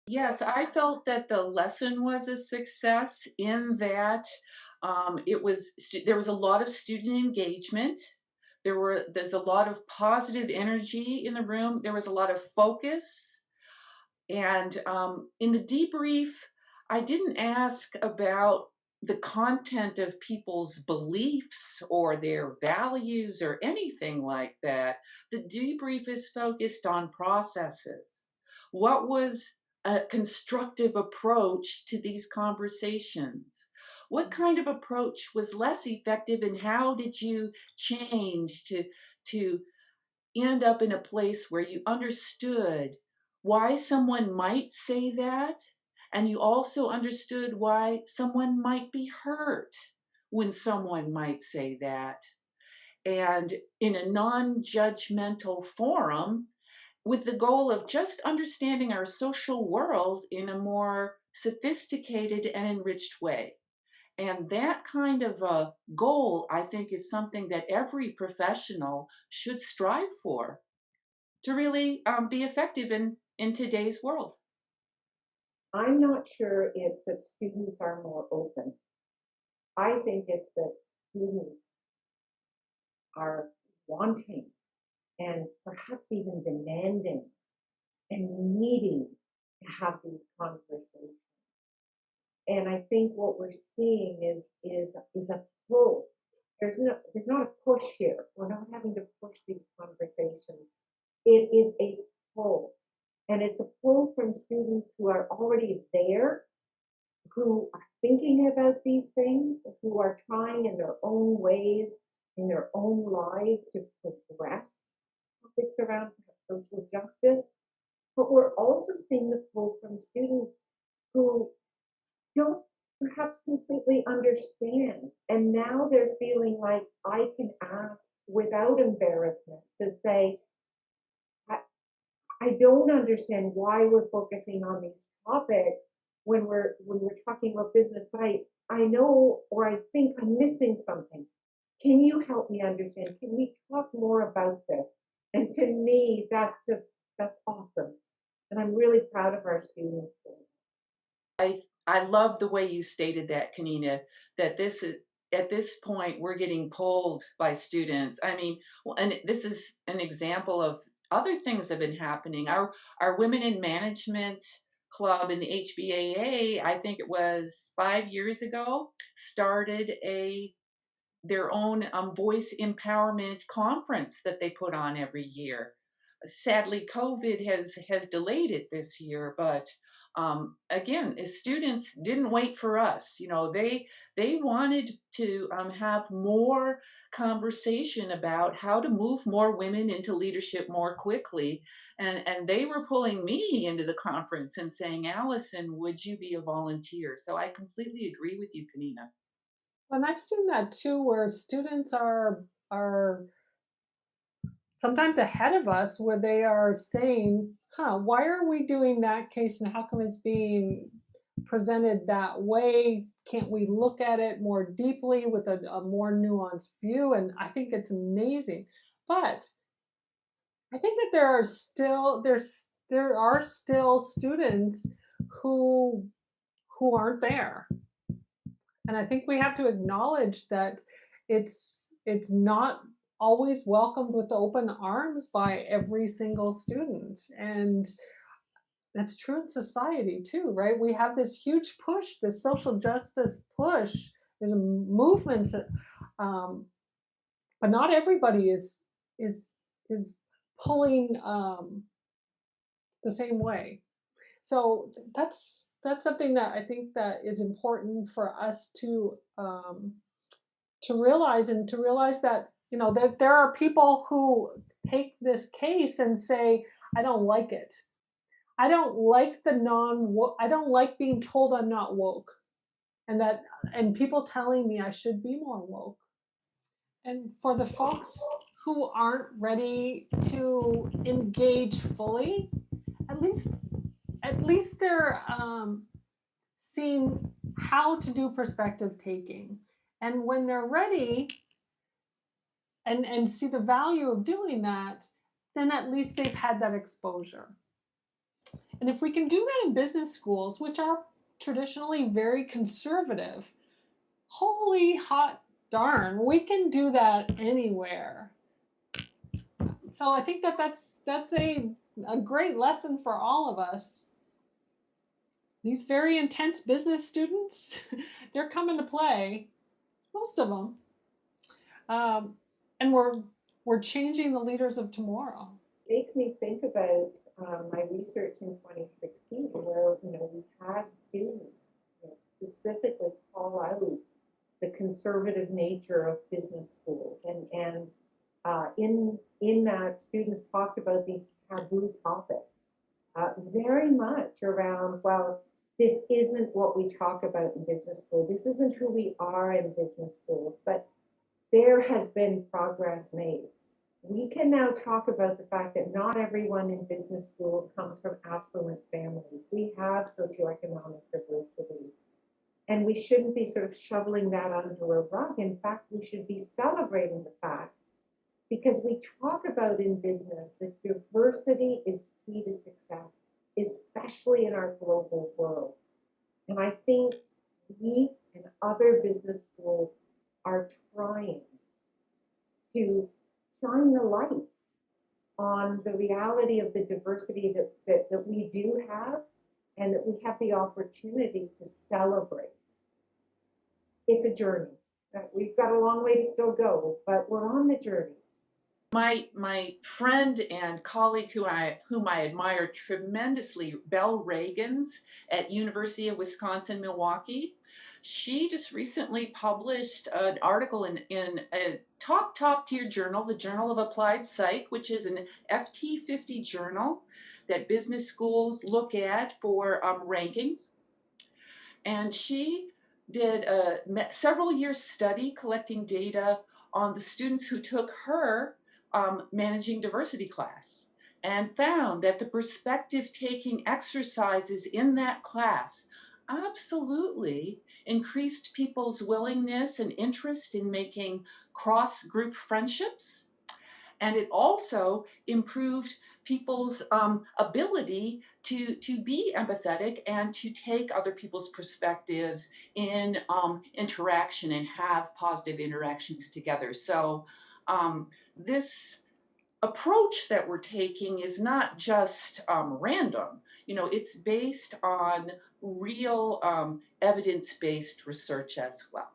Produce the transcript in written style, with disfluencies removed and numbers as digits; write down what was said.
Yes, I felt that the lesson was a success in that there was a lot of student engagement. There's a lot of positive energy in the room. There was a lot of focus. And in the debrief, I didn't ask about the content of people's beliefs or their values or anything like that. The debrief is focused on processes. What was a constructive approach to these conversations? What kind of approach was less effective, and how did you change to end up in a place where you understood why someone might say that, and you also understood why someone might be hurt when someone might say that. And in a non judgmental forum, with the goal of just understanding our social world in a more sophisticated and enriched way. And that kind of a goal, I think, is something that every professional should strive for to really be effective in today's world. I'm not sure it's that students are more open. I think it's that students are wanting and perhaps even demanding and needing to have these conversations. And I think what we're seeing is a pull. There's not a push here. We're not having to push these conversations. It is a pull. And it's a pull from students who are already there, who are thinking about these things, who are trying in their own ways, in their own lives to progress topics around social justice. But we're also seeing the pull from students who don't perhaps completely understand. And now they're feeling like I can ask without embarrassment to say, I, I don't understand why we're focusing on these topics when we're talking about business, but I know or I think I'm missing something. Can you help me understand? Can we talk more about this? And to me, that's awesome. And I'm really proud of our students. I love the way you stated that, Kanina, that this is at this point we're getting pulled by students. I mean, well, and this is an example of other things that have been happening. Our Women in Management Club in the HBAA, I think it was 5 years ago, started a their own voice empowerment conference that they put on every year. Sadly, COVID has delayed it this year, but again, as students didn't wait for us. You know, they wanted to have more conversation about how to move more women into leadership more quickly, and they were pulling me into the conference and saying, "Allison, would you be a volunteer?" So I completely agree with you, Kanina. And I've seen that too, where students are sometimes ahead of us, where they are saying, "Huh, why are we doing that case, and how come it's being presented that way? Can't we look at it more deeply with a more nuanced view?" And I think it's amazing. But I think that there are still students who aren't there. And I think we have to acknowledge that it's not always welcomed with open arms by every single student. And that's true in society too, right? We have this huge push, this social justice push. There's a movement, um, but not everybody is is pulling the same way. So that's something that I think that is important for us to realize, and to realize that that there are people who take this case and say, I don't like it. I don't like the non I don't like being told I'm not woke, and that and people telling me I should be more woke. And for the folks who aren't ready to engage fully, at least they're seeing how to do perspective taking. And when they're ready, and see the value of doing that, then at least they've had that exposure. And if we can do that in business schools, which are traditionally very conservative, holy hot darn, we can do that anywhere. So I think that that's a great lesson for all of us. These very intense business students, they're coming to play, most of them. And we're changing the leaders of tomorrow. Makes me think about my research in 2016, where we had students specifically call out the conservative nature of business schools, and in that students talked about these taboo topics, very much around, well, this isn't what we talk about in business school. This isn't who we are in business schools, but there has been progress made. We can now talk about the fact that not everyone in business school comes from affluent families. We have socioeconomic diversity. And we shouldn't be sort of shoveling that under a rug. In fact, we should be celebrating the fact, because we talk about in business that diversity is key to success, especially in our global world. And I think we and other business schools are trying to shine the light on the reality of the diversity that we do have and that we have the opportunity to celebrate. It's a journey. We've got a long way to still go, but we're on the journey. My friend and colleague whom I admire tremendously, Belle Reagans at University of Wisconsin Milwaukee, she just recently published an article in a top tier journal, the Journal of Applied Psych, which is an FT50 journal that business schools look at for rankings. And she did a several year study collecting data on the students who took her managing diversity class, and found that the perspective taking exercises in that class absolutely increased people's willingness and interest in making cross group friendships, and it also improved people's ability to be empathetic and to take other people's perspectives in interaction and have positive interactions together. So this approach that we're taking is not just random. It's based on real evidence-based research as well.